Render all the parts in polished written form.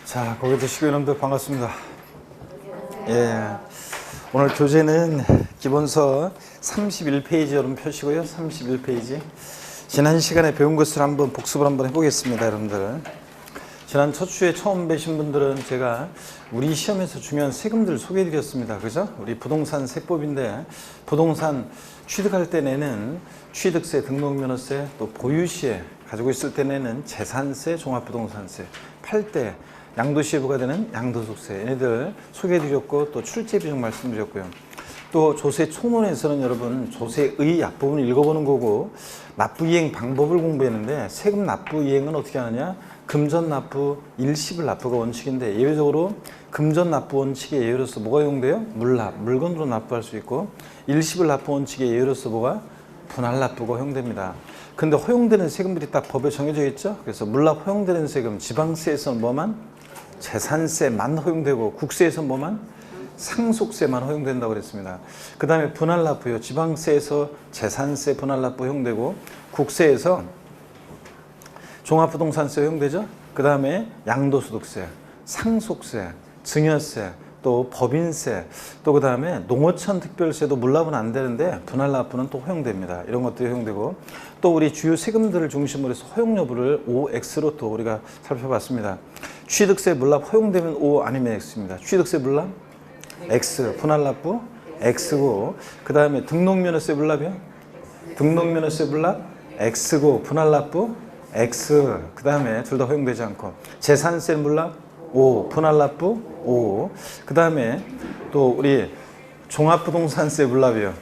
자, 고개 드시고 여러분들 반갑습니다. 예, 오늘 교재는 기본서 31페이지 여러분 펴시고요. 31페이지. 지난 시간에 배운 것을 한번 복습을 한번 해보겠습니다, 여러분들. 지난 첫 주에 처음 뵈신 분들은 제가 우리 시험에서 중요한 세금들 소개해드렸습니다. 그죠? 우리 부동산 세법인데, 부동산 취득할 때 내는 취득세, 등록면허세, 또 보유시에 가지고 있을 때 내는 재산세, 종합부동산세, 팔 때 양도시에 부과되는 양도소득세, 얘네들 소개해드렸고, 또 출제비용 말씀드렸고요. 또 조세 총론에서는 여러분 조세의 앞부분을 읽어보는 거고, 납부이행 방법을 공부했는데, 세금 납부이행은 어떻게 하느냐? 금전 납부, 일시불 납부가 원칙인데, 예외적으로 금전 납부 원칙의 예외로서 뭐가 이용돼요? 물납, 물건으로 납부할 수 있고, 일시불 납부 원칙의 예외로서 뭐가? 분할 납부가 허용됩니다. 근데 허용되는 세금들이 딱 법에 정해져 있죠? 그래서 물납 허용되는 세금, 지방세에서는 뭐만? 재산세만 허용되고, 국세에서 뭐만? 상속세만 허용된다고 그랬습니다. 그 다음에 분할납부요. 지방세에서 재산세 분할납부 허용되고, 국세에서 종합부동산세 허용되죠. 그 다음에 양도소득세, 상속세, 증여세, 또 법인세, 또 그 다음에 농어촌 특별세도 물납은 안 되는데 분할납부는 또 허용됩니다. 이런 것들이 허용되고, 또 우리 주요 세금들을 중심으로 해서 허용 여부를 OX로 또 우리가 살펴봤습니다. 취득세 물납 허용되면 O 아니면 X입니다. 취득세 물납 X, 분할납부 X고, 그 다음에 등록면허세 물납이요. 등록면허세 물납 X고, 분할납부 X. 그 다음에 둘 다 허용되지 않고, 재산세 물납 O, 분할납부 O. 그 다음에 또 우리 종합부동산세 물납이요.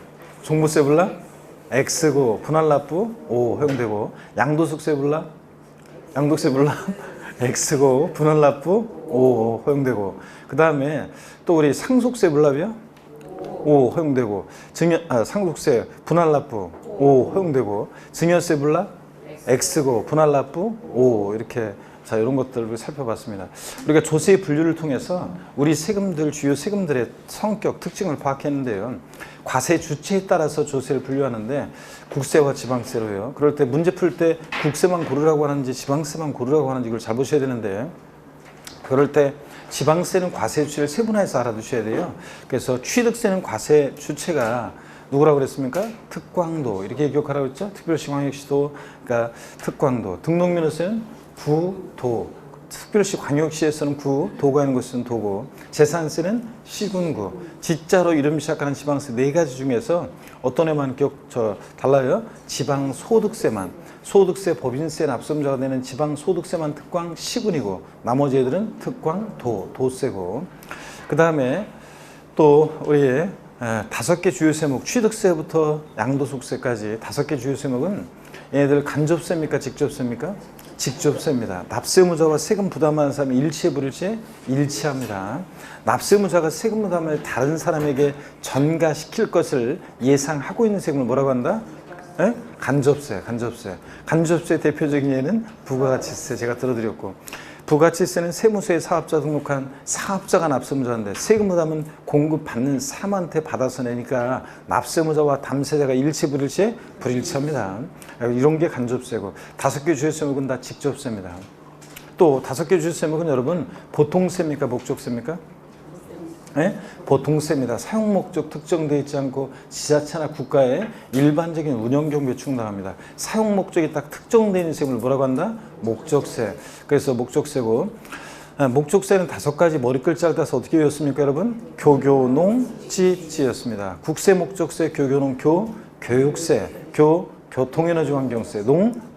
종부세 물납 X고, 분할납부 O 허용되고, 양도소득세 물납, 양도세 물납 X고, 분할납부 O 허용되고, 그 다음에 또 우리 상속세 물납이요. O 허용되고, 상속세 분할납부 O 허용되고, 증여세 물납 X고, 분할납부 O. 이렇게 자, 이런 것들을 살펴봤습니다. 우리가 조세의 분류를 통해서 우리 세금들, 주요 세금들의 성격, 특징을 파악했는데요. 과세 주체에 따라서 조세를 분류하는데, 국세와 지방세로요. 그럴 때 문제 풀 때 국세만 고르라고 하는지 지방세만 고르라고 하는지 이걸 잘 보셔야 되는데, 그럴 때 지방세는 과세 주체를 세분화해서 알아두셔야 돼요. 그래서 취득세는 과세 주체가 누구라고 그랬습니까? 특광도. 이렇게 기억하라고 했죠? 특별시, 광역시도, 그러니까 특광도. 등록면허세는 구, 도. 특별시, 광역시에서는 구, 도가 있는 곳은 도고, 재산세는 시군구. 지자로 이름 시작하는 지방세 네 가지 중에서 어떤 애만 달라요? 지방소득세만, 소득세, 법인세, 납세자가 되는 지방소득세만 특광 시군이고, 나머지 애들은 특광 도, 도세고. 그 다음에 또 우리 5개 주요 세목, 취득세부터 양도소득세까지 5개 주요 세목은 얘네들 간접세입니까? 직접세입니까? 직접세입니다. 납세무자와 세금 부담하는 사람이 일치해 불일치해? 일치합니다. 납세무자가 세금 부담을 다른 사람에게 전가시킬 것을 예상하고 있는 세금을 뭐라고 한다? 에? 간접세, 간접세. 간접세 대표적인 예는 부가가치세 제가 들어드렸고, 부가치세는 세무서에 사업자 등록한 사업자가 납세무자인데, 세금 부담은 공급받는 사람한테 받아서 내니까 납세무자와 담세자가 일치 불일치? 불일치합니다. 이런 게 간접세고, 5개 주요 세목은 다 직접세입니다. 또 5개 주요 세목은 여러분 보통세입니까? 목적세입니까? 네? 보통세입니다. 사용 목적 특정되어 있지 않고 지자체나 국가의 일반적인 운영 경비에 충당합니다. 사용 목적이 딱 특정되어 있는 세금을 뭐라고 한다? 목적세. 그래서 목적세고, 목적세는 5가지 머리 글자를 따서 어떻게 외웠습니까, 여러분? 교교농지지였습니다. 국세, 목적세, 교교농, 교육세, 교통에너지환경세,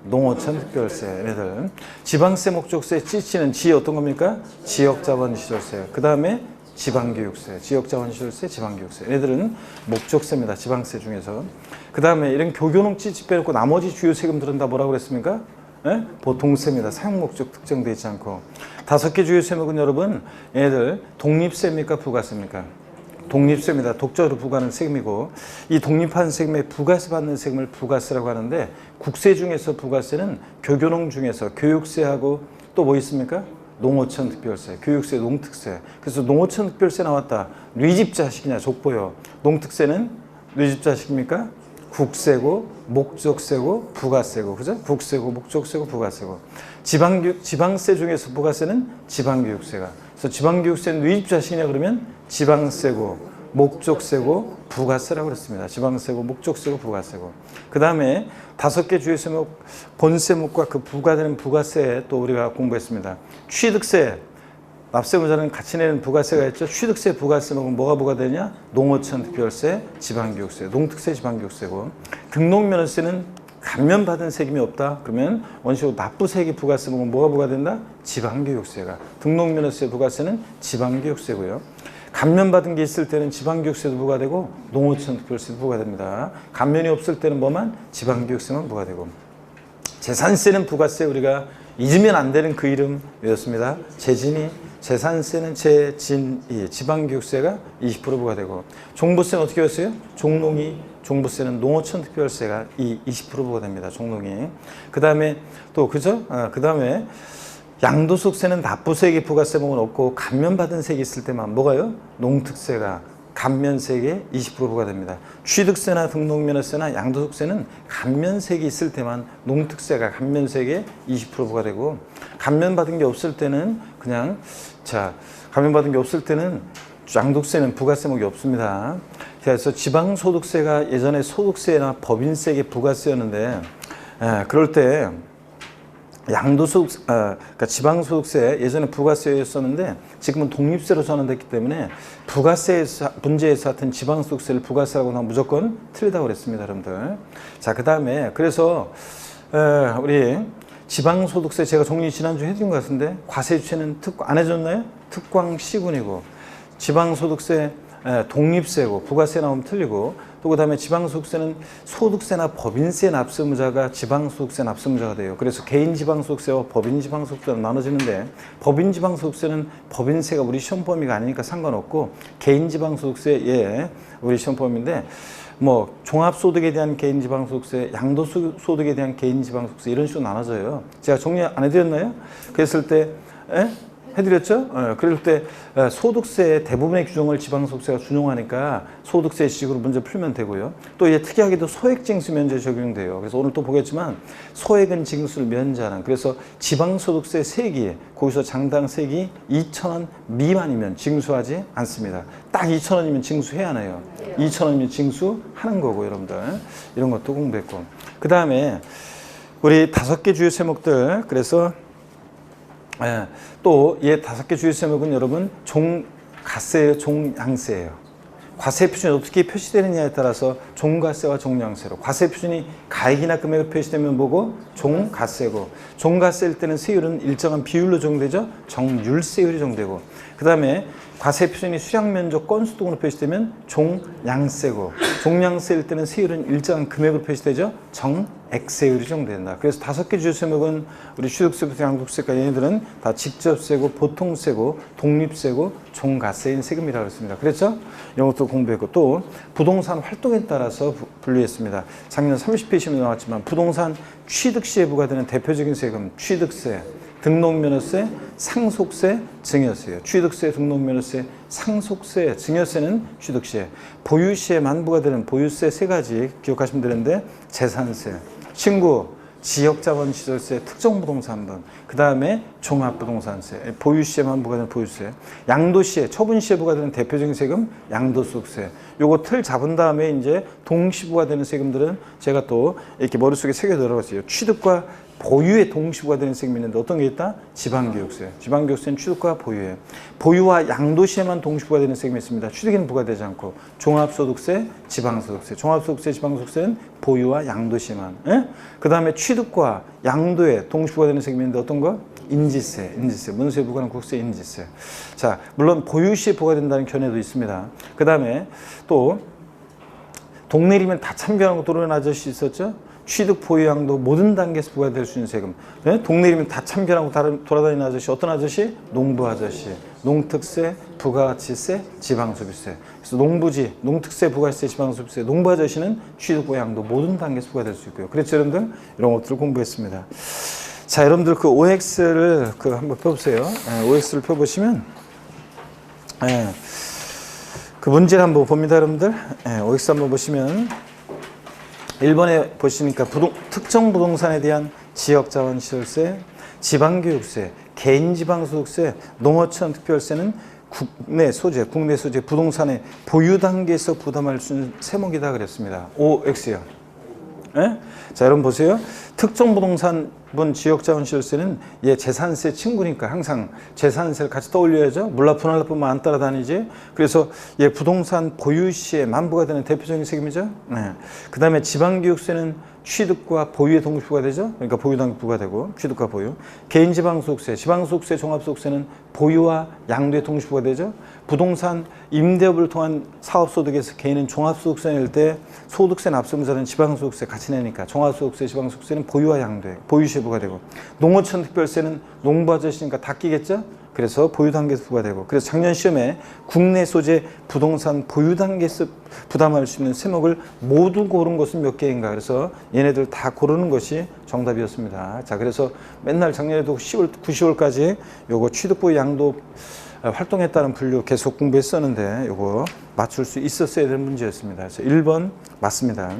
농어촌 특별세, 얘네들. 지방세, 목적세, 찌찌는 지 어떤 겁니까? 지역자본시설세. 그 다음에 지방교육세, 지역자원시설세, 지방교육세. 얘네들은 목적세입니다. 지방세 중에서. 그 다음에 이런 교교농 찌찌 빼놓고 나머지 주요 세금들은 다 뭐라고 그랬습니까? 예? 보통세입니다. 사용 목적 특정되어 있지 않고. 5개 주요 세목은 여러분, 얘네들 독립세입니까? 부가세입니까? 독립세입니다. 독자로 부과하는 세금이고, 이 독립한 세금에 부가세 받는 세금을 부가세라고 하는데, 국세 중에서 부가세는 교교농 중에서 교육세하고 또 뭐 있습니까? 농어촌 특별세, 교육세, 농특세. 그래서 농어촌 특별세 나왔다. 뉘집 자식이냐 족보요. 농특세는 뉘집 자식입니까? 국세고, 목적세고 부가세고, 그죠? 국세고, 목적세고, 부가세고. 지방세 중에서 부가세는 지방교육세가. 그래서 지방교육세는 누이집 자식이냐 그러면 지방세고, 목적세고, 부가세라고 그랬습니다. 지방세고, 목적세고, 부가세고. 그 다음에 5개 주요 세목, 본세목과 그 부과되는 부가세 또 우리가 공부했습니다. 취득세, 납세무자는 같이 내는 부가세가 있죠. 취득세, 부가세목은 뭐가 부과되냐? 농어촌 특별세, 지방교육세, 농특세, 지방교육세고. 등록면허세는 감면받은 세금이 없다. 그러면 원시로 납부세액이 부가세목은 뭐가 부과된다? 지방교육세가. 등록면허세, 부가세는 지방교육세고요. 감면받은 게 있을 때는 지방교육세도 부과되고 농어촌 특별세도 부과됩니다. 감면이 없을 때는 뭐만? 지방교육세만 부과되고. 재산세는 부가세 우리가 잊으면 안 되는 그 이름 외웠습니다. 재진이. 재산세는 재진이. 지방교육세가 20% 부과되고. 종부세는 어떻게 외웠어요? 종농이. 종부세는 농어촌 특별세가 20% 부과됩니다. 종농이. 그 다음에 또 그죠? 그 다음에 양도소득세는 납부세액이 부가세목은 없고 감면받은 세액이 있을 때만 뭐가요? 농특세가 감면세액에 20% 부과됩니다. 취득세나 등록면허세나 양도소득세는 감면세액이 있을 때만 농특세가 감면세액에 20% 부과되고 감면받은 게 없을 때는 그냥 감면받은 게 없을 때는 양도세는 부가세목이 없습니다. 그래서 지방소득세가 예전에 소득세나 법인세액의 부가세였는데 그럴 때 그러니까 지방소득세 예전에 부가세였었는데 지금은 독립세로 전환됐기 때문에 부가세 문제에서 하여튼 지방소득세를 부가세라고 하면 무조건 틀리다고 그랬습니다, 여러분들. 자, 그 다음에 그래서 우리 지방소득세 제가 정리 지난주에 해준 것 같은데 과세주체는 안 해줬나요? 특광시군이고 지방소득세 독립세고 부가세 나오면 틀리고 또 그 다음에 지방소득세는 소득세나 법인세 납세무자가 지방소득세 납세무자가 돼요. 그래서 개인지방소득세와 법인지방소득세로 나눠지는데 법인지방소득세는 법인세가 우리 시험 범위가 아니니까 상관없고 개인지방소득세 우리 시험 범위인데 뭐 종합소득에 대한 개인지방소득세, 양도소득에 대한 개인지방소득세 이런 식으로 나눠져요. 제가 정리 안 해드렸나요? 그랬을 때 해드렸죠? 그럴 때 소득세 대부분의 규정을 지방소득세가 준용하니까 소득세 식으로 문제 풀면 되고요. 또 이제 특이하게도 소액징수 면제 적용돼요. 그래서 오늘 또 보겠지만 소액은 징수를 면제하는 그래서 지방소득세 세액이 거기서 장당세액이 2,000원 미만이면 징수하지 않습니다. 딱 2,000원이면 징수해야 하나요? 2,000원이면 징수하는 거고 여러분들 이런 것도 공부했고 그 다음에 우리 5개 주요 세목들 그래서 또 얘 5개 주요 세목은 여러분 종가세예요, 종양세예요. 과세 표준이 어떻게 표시되느냐에 따라서 종가세와 종양세로 과세 표준이 가액이나 금액으로 표시되면 뭐고? 종가세고 종가세일 때는 세율은 일정한 비율로 적용되죠. 정률세율이 적용되고 그 다음에 과세 표준이 수량 면적 건수 등으로 표시되면 종양세고 종양세일 때는 세율은 일정한 금액으로 표시되죠. 정액세율이 적용된다. 그래서 5개 주요 세목은 우리 취득세부터 양도세까지 얘네들은 다 직접세고 보통세고 독립세고 종가세인 세금이라고 했습니다. 그랬죠? 이런 것도 공부했고 또 부동산 활동에 따라서 분류했습니다. 작년 30회 시험에 나왔지만 부동산 취득시에 부과되는 대표적인 세금 취득세, 등록면허세, 상속세, 증여세예요. 취득세, 등록면허세, 상속세, 증여세는 취득시에 보유시에만 부과되는 보유세 3가지 기억하시면 되는데 재산세, 신고, 지역자본시설세, 특정부동산분, 그 다음에 종합부동산세, 보유시에만 부과되는 보유세, 양도시에, 처분시에 부과되는 대표적인 세금, 양도소득세. 요거 틀 잡은 다음에 이제 동시 부과되는 세금들은 제가 또 이렇게 머릿속에 새겨 들어갔어요. 취득과 보유에 동시 부과되는 세금이 있는데 어떤 게 있다? 지방교육세. 지방교육세는 취득과 보유에. 보유와 양도시에만 동시 부과되는 세금이 있습니다. 취득에는 부과되지 않고. 종합소득세, 지방소득세. 종합소득세, 지방소득세는 보유와 양도시에만. 그 다음에 취득과 양도에 동시 부과되는 세금이 있는데 어떤 거? 인지세. 문서에 부과하는 국세 인지세. 자, 물론 보유시에 부과된다는 견해도 있습니다. 그 다음에 또 동네리면 다 참견하고 들어오는 아저씨 있었죠? 취득, 보유, 양도 모든 단계에서 부과될 수 있는 세금. 동네이면 다 참견하고 돌아다니는 아저씨. 어떤 아저씨? 농부 아저씨. 농특세, 부가가치세, 지방소비세. 그래서 농부지, 농특세, 부가가치세, 지방소비세. 농부 아저씨는 취득, 보유, 양도 모든 단계에서 부과될 수 있고요. 그렇죠, 여러분들? 이런 것들을 공부했습니다. 자, 여러분들 그 OX를 한번 펴보세요. OX를 펴보시면 그 문제를 한번 봅니다, 여러분들. OX 한번 보시면 1번에 보시니까 특정 부동산에 대한 지역자원시설세, 지방교육세, 개인지방소득세, 농어촌 특별세는 국내 소재 부동산의 보유 단계에서 부담할 수 있는 세목이다 그랬습니다. OX요. 예? 자, 여러분 보세요. 특정 부동산분 지역자원시설세는 재산세 친구니까 항상 재산세를 같이 떠올려야죠. 물납, 분할납부만 안 따라다니지. 그래서 부동산 보유 시에 만부가 되는 대표적인 세금이죠. 네. 그 다음에 지방교육세는 취득과 보유에 동시부가 되죠. 그러니까 보유 단계 부과되고 취득과 보유. 개인지방소득세, 지방소득세, 종합소득세는 보유와 양도에 동시부가 되죠. 부동산 임대업을 통한 사업소득에서 개인은 종합소득세 낼 때 소득세 납세무자는 지방소득세 같이 내니까 종합소득세, 지방소득세는 보유와 양도에 보유시에 부과되고, 농어촌 특별세는 농부 아저씨니까 다 끼겠죠. 그래서 보유 단계에서 부과되고, 그래서 작년 시험에 국내 소재 부동산 보유 단계에서 부담할 수 있는 세목을 모두 고른 것은 몇 개인가. 그래서 얘네들 다 고르는 것이 정답이었습니다. 자, 그래서 맨날 작년에도 10월, 9, 10월까지 요거 취득보유 양도 활동했다는 분류 계속 공부했었는데 요거 맞출 수 있었어야 되는 문제였습니다. 그래서 1번 맞습니다.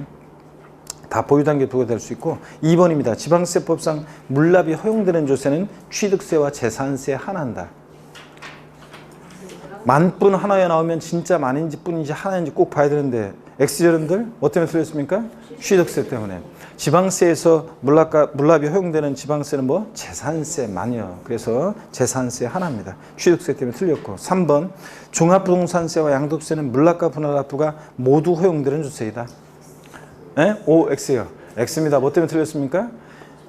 다 보유 단계에 부과될 수 있고, 2번입니다. 지방세법상 물납이 허용되는 조세는 취득세와 재산세 하나한다. 만뿐 하나에 나오면 진짜 만인지 뿐인지 하나인지 꼭 봐야 되는데, X여러분들 뭐 때문에 틀렸습니까? 취득세 때문에. 지방세에서 물납이 허용되는 지방세는 뭐? 재산세만요. 그래서 재산세 하나입니다. 취득세 때문에 틀렸고, 3번 종합부동산세와 양도세는 물납과 분할납부가 모두 허용되는 조세이다. 예? O, X요. X입니다. 뭐 때문에 틀렸습니까?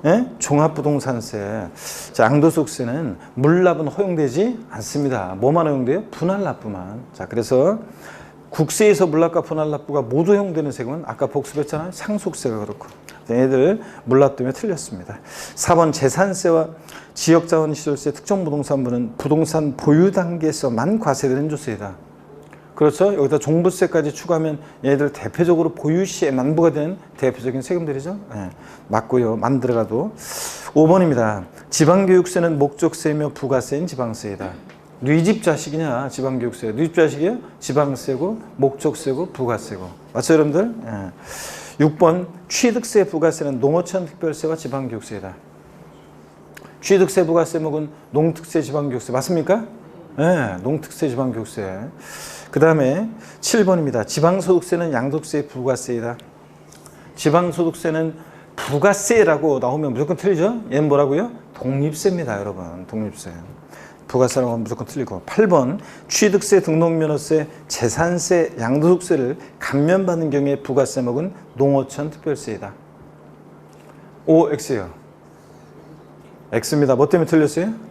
예? 종합부동산세. 자, 양도소득세는 물납은 허용되지 않습니다. 뭐만 허용돼요? 분할납부만. 자, 그래서 국세에서 물납과 분할납부가 모두 허용되는 세금은 아까 복습했잖아요. 상속세가 그렇고. 얘들 물납 때문에 틀렸습니다. 4번 재산세와 지역자원시설세 특정부동산부는 부동산 보유 단계에서만 과세되는 조세이다. 그렇죠. 여기다 종부세까지 추가하면 얘들 대표적으로 보유시에 만부가 되는 대표적인 세금들이죠. 네, 맞고요. 만 들어가도. 5번입니다. 지방교육세는 목적세이며 부가세인 지방세이다. 뉘집 자식이냐 지방교육세. 뉘집 자식이에요? 지방세고 목적세고 부가세고. 맞죠 여러분들? 네. 6번 취득세 부가세는 농어촌 특별세와 지방교육세이다. 취득세 부가세목은 농특세 지방교육세. 맞습니까? 네, 농특세 지방교육세. 그 다음에 7번입니다. 지방소득세는 양도세 부가세이다. 지방소득세는 부가세라고 나오면 무조건 틀리죠? 얘는 뭐라고요? 독립세입니다, 여러분. 독립세. 부가세라고 하면 무조건 틀리고. 8번 취득세, 등록면허세, 재산세, 양도소득세를 감면받는 경우에 부가세목은 농어촌 특별세이다. O, X요. X입니다. 뭐 때문에 틀렸어요?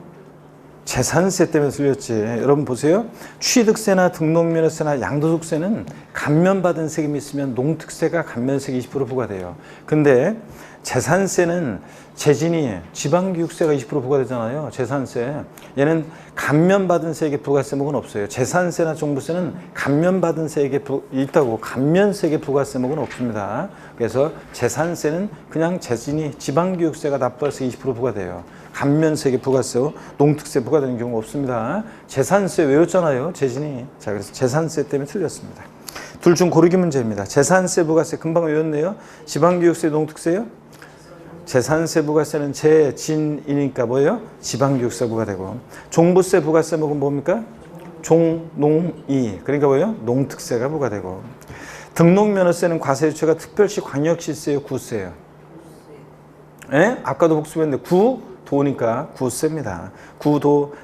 재산세 때문에 틀렸지. 여러분 보세요. 취득세나 등록면허세나 양도소득세는 감면받은 세금이 있으면 농특세가 감면세가 20% 부과돼요. 근데 재산세는 재진이 지방교육세가 20% 부과되잖아요. 재산세. 얘는 감면받은 세액의 부가세목은 없어요. 재산세나 종부세는 감면받은 세액이 있다고 감면세액의 부가세목은 없습니다. 그래서 재산세는 그냥 재진이 지방교육세가 납부할세 20% 부과돼요. 감면세액의 부가세, 농특세 부과되는 경우가 없습니다. 재산세 외웠잖아요. 재진이. 자, 그래서 재산세 때문에 틀렸습니다. 둘 중 고르기 문제입니다. 재산세, 부가세 금방 외웠네요. 지방교육세, 농특세요? 재산세, 부가세는 재진이니까 뭐예요? 지방교육세 부과되고. 종부세, 부가세목은 뭡니까? 종농이. 그러니까 뭐예요? 농특세가 부과되고. 등록면허세는 과세유체가 특별시, 광역시세요? 구세요? 예? 아까도 복습했는데 구도니까 구세입니다. 구도,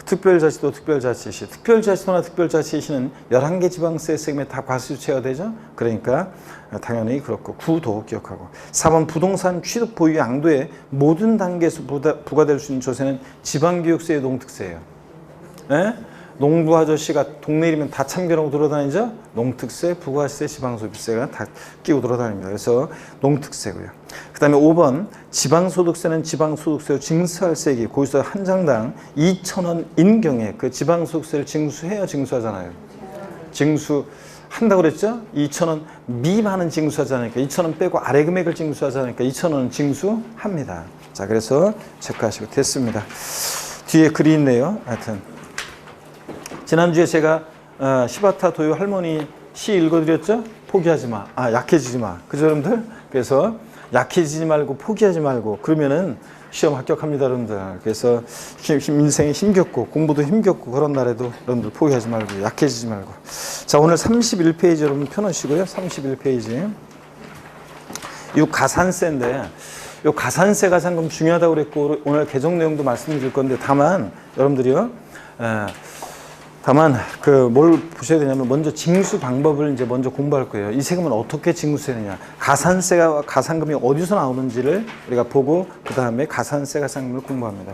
특별자치도 특별자치시. 특별자치도나 특별자치시는 11개 지방세 세금에 다 과세유체가 되죠. 그러니까 당연히 그렇고 구도 기억하고. 4번 부동산 취득 보유 양도의 모든 단계에서 부과될 수 있는 조세는 지방교육세의 농특세예요. 예? 농부 아저씨가 동네 이름은 다 참견하고 돌아다니죠. 농특세, 부가세, 지방소득세가 다 끼고 돌아다닙니다. 그래서 농특세고요. 그 다음에 5번 지방소득세는 지방소득세로 징수할 세액이 고유서 한 장당 2,000원인 경우에 그 지방소득세를 징수해요, 징수하잖아요. 징수한다고 그랬죠? 2,000원 미만은 징수하지 않으니까 2,000원 빼고 아래 금액을 징수하지 않으니까 2,000원은 징수합니다. 자, 그래서 체크하시고 됐습니다. 뒤에 글이 있네요. 하여튼 지난주에 제가 시바타 도요 할머니 시 읽어드렸죠? 포기하지 마. 약해지지 마. 그죠, 여러분들? 그래서 약해지지 말고 포기하지 말고 그러면은 시험 합격합니다, 여러분들. 그래서 인생에 힘겹고 공부도 힘겹고 그런 날에도 여러분들 포기하지 말고 약해지지 말고. 자, 오늘 31페이지 여러분 펴놓으시고요. 31페이지. 이 가산세인데 이 가산세 가산금 중요하다고 그랬고 오늘 개정 내용도 말씀드릴 건데 다만 여러분들이요. 다만 뭘 보셔야 되냐면 먼저 징수 방법을 이제 먼저 공부할 거예요. 이 세금은 어떻게 징수되느냐, 가산세와 가산금이 어디서 나오는지를 우리가 보고 그 다음에 가산세 가산금을 공부합니다.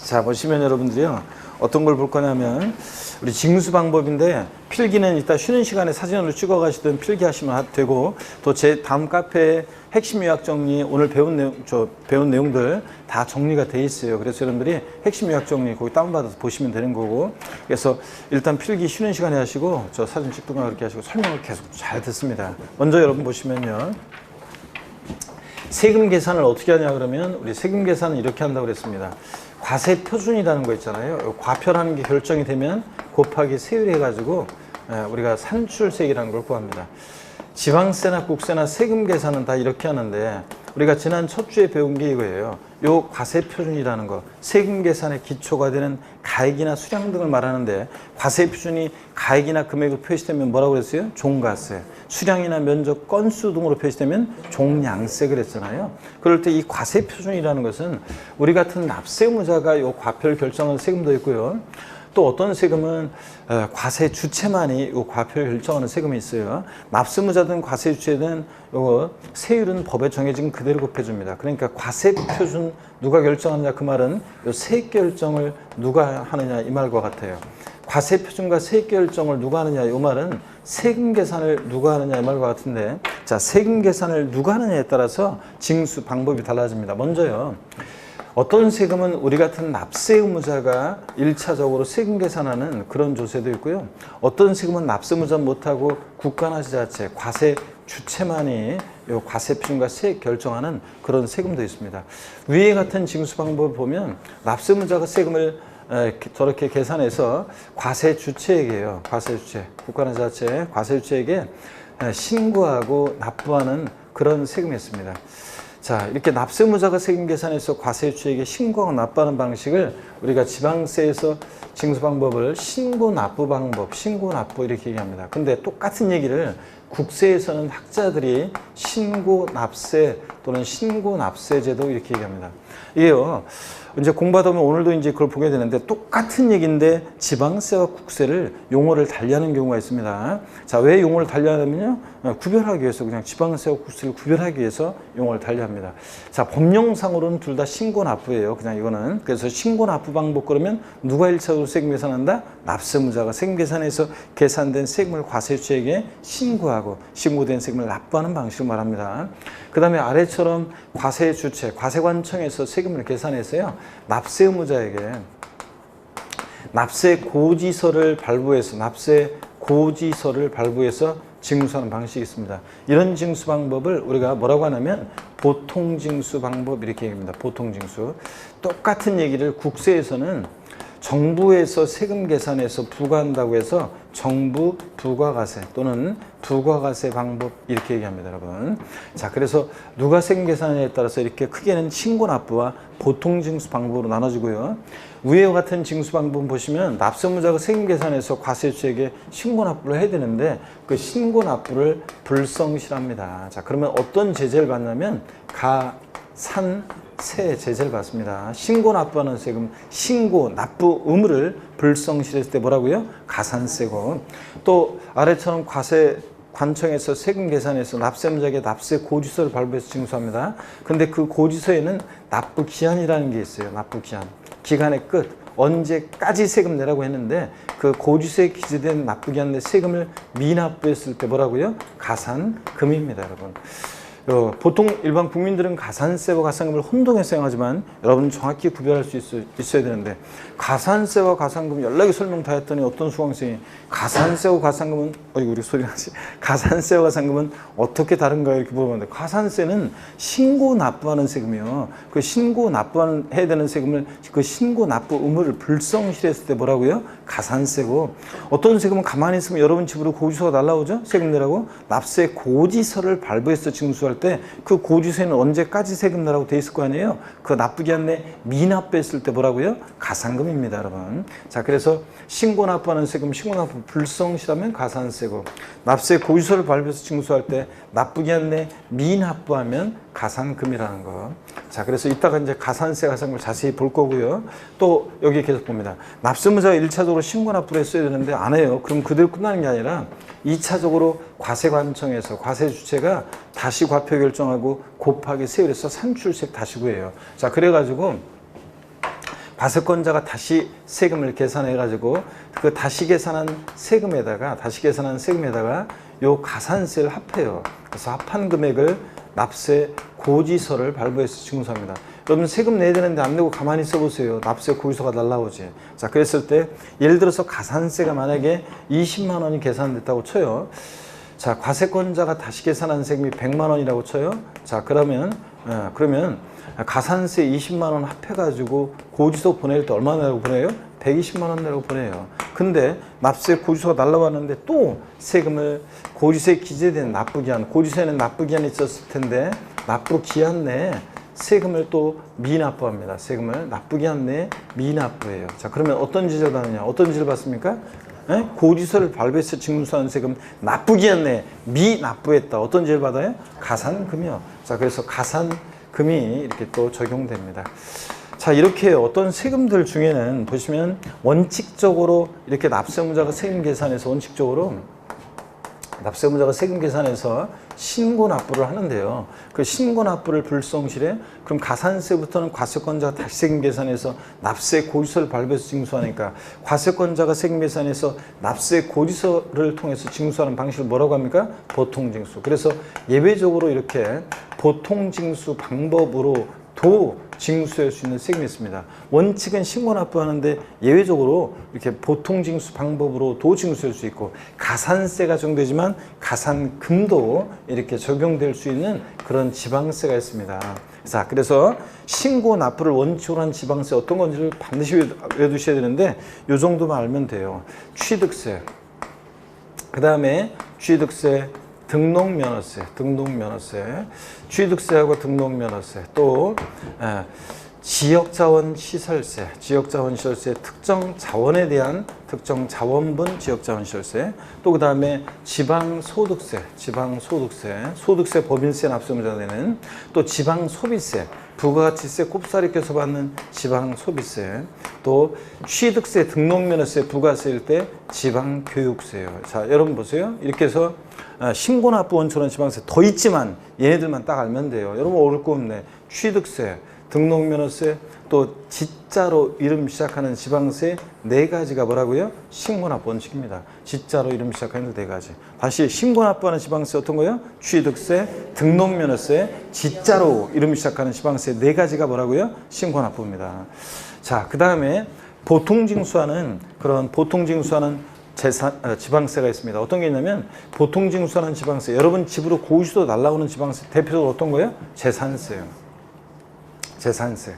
자, 보시면 여러분들이요 어떤 걸 볼 거냐면 우리 징수 방법인데 필기는 이따 쉬는 시간에 사진으로 찍어 가시든 필기하시면 되고 또 제 다음 카페에 핵심 요약 정리 오늘 배운 내용들 다 정리가 돼 있어요. 그래서 여러분들이 핵심 요약 정리 거기 다운받아서 보시면 되는 거고 그래서 일단 필기 쉬는 시간에 하시고 저 사진 찍든가 그렇게 하시고 설명을 계속 잘 듣습니다. 먼저 여러분 보시면요. 세금 계산을 어떻게 하냐 그러면 우리 세금 계산은 이렇게 한다고 그랬습니다. 과세 표준이라는 거 있잖아요. 과표라는 게 결정이 되면 곱하기 세율 해가지고 우리가 산출세액이라는 걸 구합니다. 지방세나 국세나 세금 계산은 다 이렇게 하는데 우리가 지난 첫 주에 배운 게 이거예요. 요 과세 표준이라는 거, 세금 계산의 기초가 되는 가액이나 수량 등을 말하는데 과세 표준이 가액이나 금액으로 표시되면 뭐라고 그랬어요? 종가세. 수량이나 면적, 건수 등으로 표시되면 종량세 그랬잖아요. 그럴 때 이 과세 표준이라는 것은 우리 같은 납세의무자가 요 과표를 결정하는 세금도 있고요. 또 어떤 세금은 과세 주체만이 이 과표를 결정하는 세금이 있어요. 납세의무자든 과세 주체든 요거 세율은 법에 정해진 그대로 곱해줍니다. 그러니까 과세 표준 누가 결정하느냐 그 말은 요 세액 결정을 누가 하느냐 이 말과 같아요. 과세 표준과 세액 결정을 누가 하느냐 이 말은 세금 계산을 누가 하느냐 이 말과 같은데 자 세금 계산을 누가 하느냐에 따라서 징수 방법이 달라집니다. 먼저요. 어떤 세금은 우리 같은 납세 의무자가 1차적으로 세금 계산하는 그런 조세도 있고요. 어떤 세금은 납세 의무자 못하고 국가나 지자체, 과세 주체만이 요 과세 표준과 세액 결정하는 그런 세금도 있습니다. 위에 같은 징수 방법을 보면 납세 의무자가 세금을 저렇게 계산해서 과세 주체에게요. 과세 주체, 국가나 지자체, 과세 주체에게 신고하고 납부하는 그런 세금이었습니다. 자, 이렇게 납세의무자가 세금 계산해서 과세주체에게 신고하고 납부하는 방식을 우리가 지방세에서 징수 방법을 신고 납부 방법, 신고 납부 이렇게 얘기합니다. 근데 똑같은 얘기를 국세에서는 학자들이 신고 납세 또는 신고 납세제도 이렇게 얘기합니다. 이게요. 이제 공부하다 보면 오늘도 이제 그걸 보게 되는데 똑같은 얘기인데 지방세와 국세를 용어를 달리하는 경우가 있습니다. 자, 왜 용어를 달리하냐면요. 구별하기 위해서 그냥 지방세와 국세를 구별하기 위해서 용어를 달리합니다. 자, 법령상으로는 둘 다 신고 납부예요. 그냥 이거는. 그래서 신고 납부 방법 그러면 누가 1차적으로 세금 계산한다? 납세의무자가 세금 계산해서 계산된 세금을 과세주체에게 신고하고 신고된 세금을 납부하는 방식을 말합니다. 그 다음에 아래처럼 과세주체, 과세관청에서 세금을 계산해서요. 납세의무자에게 납세고지서를 발부해서 징수하는 방식이 있습니다. 이런 징수 방법을 우리가 뭐라고 하냐면 보통징수 방법 이렇게 얘기합니다. 보통징수. 똑같은 얘기를 국세에서는 정부에서 세금 계산해서 부과한다고 해서 정부 부과과세 또는 부과과세 방법 이렇게 얘기합니다, 여러분. 자, 그래서 누가 세금 계산에 따라서 이렇게 크게는 신고 납부와 보통징수 방법으로 나눠지고요. 위와 같은 징수 방법 보시면 납세의무자가 세금 계산해서 과세주체에게 신고 납부를 해야 되는데 그 신고 납부를 불성실합니다. 자, 그러면 어떤 제재를 받냐면 세 제재를 받습니다. 신고 납부하는 세금, 신고 납부 의무를 불성실했을 때 뭐라고요? 가산세고 또 아래처럼 과세관청에서 세금 계산해서 납세의무자에게 납세 고지서를 발부해서 징수합니다. 근데 그 고지서에는 납부 기한이라는 게 있어요. 납부 기한. 기간의 끝. 언제까지 세금 내라고 했는데 그 고지서에 기재된 납부 기한 내 세금을 미납부했을 때 뭐라고요? 가산금입니다, 여러분. 보통 일반 국민들은 가산세와 가산금을 혼동해서 사용하지만 여러분 정확히 구별할 수 있어야 되는데, 가산세와 가산금 연락에 설명 다 했더니 어떤 수강생이 가산세와 가산금은 우리 소리 나지, 가산세와 가산금은 어떻게 다른가 이렇게 물어봤는데, 가산세는 신고 납부하는 세금이요. 그 신고 납부해야 되는 세금을 그 신고 납부 의무를 불성실했을 때 뭐라고요? 가산세고, 어떤 세금은 가만히 있으면 여러분 집으로 고지서가 날라오죠? 세금 내라고. 납세 고지서를 발부해서 징수할 때 그 고지서에는 언제까지 세금 내라고 돼 있을 거 아니에요? 그 납부기한 내 미납부했을 때 뭐라고요? 가산금입니다, 여러분. 자, 그래서 신고 납부하는 세금, 신고 납부 불성실하면 가산세고, 납세 고지서를 발부해서 징수할 때 납부기한 내 미납부하면 가산금이라는 거. 자, 그래서 이따가 이제 가산세, 가산금을 자세히 볼 거고요. 또 여기 계속 봅니다. 납세무자가 1차적으로 신고 납부를 했어야 되는데 안 해요. 그럼 그대로 끝나는 게 아니라 2차적으로 과세관청에서 과세 주체가 다시 과표 결정하고 곱하기 세율에서 산출세액 다시 구해요. 자, 그래가지고 과세권자가 다시 세금을 계산해가지고 그 다시 계산한 세금에다가 요 가산세를 합해요. 그래서 합한 금액을 납세 고지서를 발부해서 징수합니다. 여러분 세금 내야 되는데 안 내고 가만히 있어보세요. 납세 고지서가 날라오지. 자, 그랬을 때 예를 들어서 가산세가 만약에 20만 원이 계산됐다고 쳐요. 자, 과세권자가 다시 계산한 세금이 100만 원이라고 쳐요. 자, 그러면 가산세 20만 원 합해가지고 고지서 보낼 때 얼마 내라고 보내요? 120만 원 내라고 보내요. 근데 납세 고지서가 날라왔는데 또 세금을 고지서에 기재된 납부기한, 고지서에는 납부기한이 있었을 텐데 납부기한 내에 세금을 또 미납부합니다. 세금을 납부기한 내에 미납부해요. 자, 그러면 어떤 지적을 받느냐? 어떤 지적을 받습니까? 고지서를 발부해서 징수하는 세금 납부기한 내에 미납부했다. 어떤 지적을 받아요? 가산금이요. 자, 그래서 가산금이 이렇게 또 적용됩니다. 자, 이렇게 어떤 세금들 중에는 보시면 원칙적으로 이렇게 납세무자가 세금 계산해서 신고 납부를 하는데요. 그 신고 납부를 불성실해? 그럼 가산세부터는 과세권자가 다시 세금 계산해서 납세 고지서를 발부해서 징수하니까 과세권자가 세금 계산해서 납세 고지서를 통해서 징수하는 방식을 뭐라고 합니까? 보통징수. 그래서 예외적으로 이렇게 보통징수 방법으로 도 징수할 수 있는 세금이 있습니다. 원칙은 신고 납부하는데 예외적으로 이렇게 보통징수 방법으로 도 징수할 수 있고, 가산세가 적용되지만 가산금도 이렇게 적용될 수 있는 그런 지방세가 있습니다. 자, 그래서 신고 납부를 원칙으로 한 지방세 어떤 건지를 반드시 외워두셔야 되는데 이 정도만 알면 돼요. 취득세, 그 다음에 취득세, 등록면허세, 취득세하고 등록면허세, 또 지역자원시설세, 특정 자원에 대한 특정 자원분 지역자원시설세, 또 그 다음에 지방소득세, 소득세 법인세 납세무자가 되는, 또 지방소비세, 부가가치세 꼽사리 껴서 받는 지방소비세, 또 취득세, 등록면허세, 부가세일 때 지방교육세요. 자, 여러분 보세요. 이렇게 해서 신고납부 원칙으로는 지방세 더 있지만 얘네들만 딱 알면 돼요. 여러분 어려울 거 없네. 취득세, 등록면허세, 또 지자로 이름 시작하는 지방세 4가지가 뭐라고요? 신고납부 원칙입니다. 지자로 이름 시작하는 4가지. 다시 신고납부하는 지방세 어떤 거예요? 취득세, 등록면허세, 지자로 이름 시작하는 지방세 4가지가 뭐라고요? 신고납부입니다. 자, 그 다음에 보통징수하는 지방세가 있습니다. 어떤 게 있냐면 보통징수하는 지방세, 여러분 집으로 고지서 날라오는 지방세 대표적으로 어떤 거예요? 재산세요. 재산세.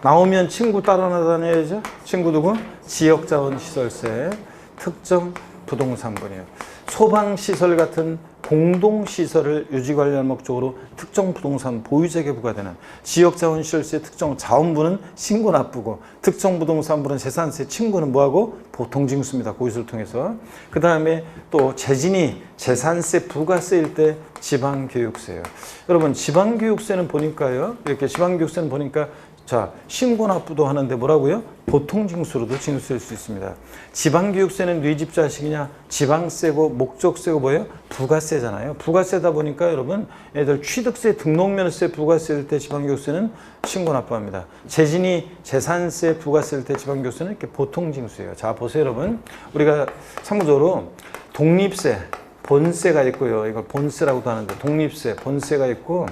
나오면 친구 따라다녀야죠. 친구 누구? 지역자원시설세, 특정 부동산분이에요. 소방시설 같은 공동시설을 유지관리할 목적으로 특정 부동산 보유자에게 부과되는 지역자원시설세 특정 자원분은 신고납부고, 특정 부동산분은 재산세, 친구는 뭐하고? 보통징수입니다. 고지서를 통해서. 그 다음에 또 재진이 재산세 부가세일 때 지방교육세예요. 여러분 지방교육세는 보니까요, 이렇게 지방교육세는 보니까 자, 신고납부도 하는데 뭐라고요? 보통징수로도 징수할 수 있습니다. 지방교육세는 네 집 자식이냐? 지방세고 목적세고 뭐예요? 부가세잖아요. 부가세다 보니까 여러분 애들 취득세, 등록면허세, 부가세일 때 지방교육세는 신고납부합니다. 재진이 재산세, 부가세일 때 지방교육세는 이렇게 보통징수예요. 자, 보세요 여러분. 우리가 참고적으로 독립세, 본세가 있고요. 이걸 본세라고도 하는데 독립세, 본세가 있고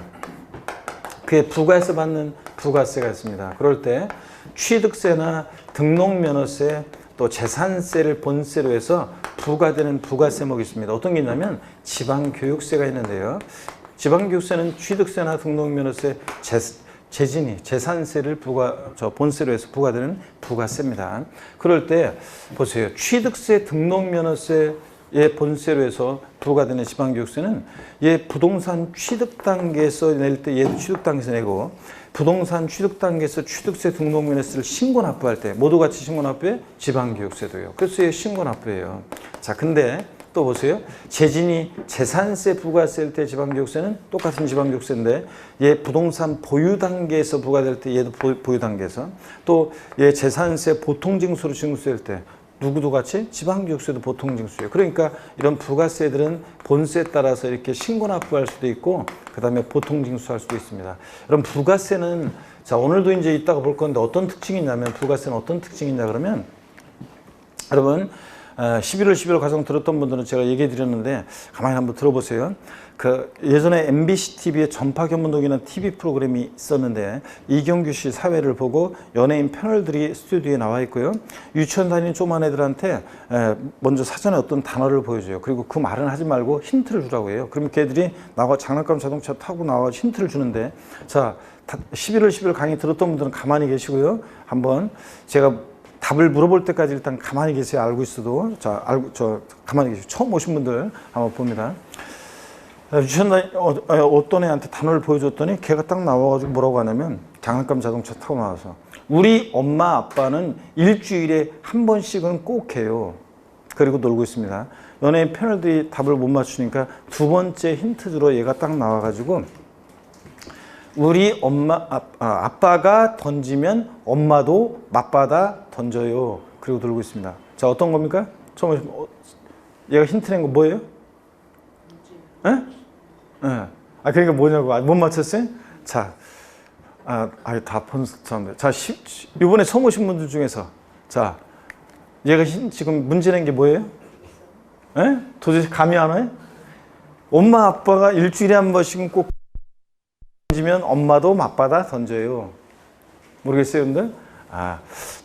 그에 부가해서 받는 부가세가 있습니다. 그럴 때 취득세나 등록면허세 또 재산세를 본세로 해서 부과되는 부가세목이 있습니다. 어떤 게 있냐면 지방교육세가 있는데요. 지방교육세는 취득세나 등록면허세, 재산세를 본세로 해서 부과되는 부가세입니다. 그럴 때 보세요. 취득세, 등록면허세의 본세로 해서 부과되는 지방교육세는 얘 부동산 취득 단계에서 낼 때 얘도 취득 단계에서 내고 부동산 취득 단계에서 취득세, 등록면허세를 신고납부할 때 모두 같이 신고납부해 지방교육세도요. 그래서 얘 신고납부예요. 자, 근데 또 보세요. 재진이 재산세 부과세일 때 지방교육세는 똑같은 지방교육세인데 얘 부동산 보유 단계에서 부과될 때 얘도 보유 단계에서 또 얘 재산세 보통징수로 징수될 때 누구도 같이 지방교육세도 보통징수예요. 그러니까 이런 부가세들은 본세에 따라서 이렇게 신고납부할 수도 있고 그 다음에 보통징수할 수도 있습니다. 여러분 부가세는 자 오늘도 이제 이따가 볼 건데 어떤 특징이 있냐면 부가세는 어떤 특징이 있냐 그러면 여러분 11월 12월 과정 들었던 분들은 제가 얘기해 드렸는데 가만히 한번 들어보세요. 그 예전에 MBC TV에 전파견문동이라는 TV 프로그램이 있었는데 이경규 씨 사회를 보고 연예인 패널들이 스튜디오에 나와 있고요. 유치원 다니는 조그만 애들한테 먼저 사전에 어떤 단어를 보여줘요. 그리고 그 말은 하지 말고 힌트를 주라고 해요. 그러면 걔들이 나와 장난감 자동차 타고 나와 힌트를 주는데 자 11월 12월 강의 들었던 분들은 가만히 계시고요. 한번 제가 답을 물어볼 때까지 일단 가만히 계세요. 알고 있어도. 자, 가만히 계세요. 처음 오신 분들 한번 봅니다. 유치원 어떤 애한테 단어를 보여줬더니 걔가 딱 나와가지고 뭐라고 하냐면 장난감 자동차 타고 나와서 우리 엄마 아빠는 일주일에 한 번씩은 꼭 해요. 그리고 놀고 있습니다. 연예인 패널들이 답을 못 맞추니까 두 번째 힌트 주러 얘가 딱 나와가지고 우리 아빠가 던지면 엄마도 맞받아 던져요. 그리고 들고 있습니다. 자, 어떤 겁니까? 처음 얘가 힌트 낸 거 뭐예요? 예? 예. 그러니까 뭐냐고. 못 맞췄어요? 자, 다 본 사람들. 자, 이번에 처음 오신 분들 중에서 자, 얘가 지금 문제 낸 게 뭐예요? 예? 도대체 감이 안 와요? 엄마 아빠가 일주일에 한 번씩은 꼭 던지면 엄마도 맞받아 던져요. 모르겠어요, 여러분들?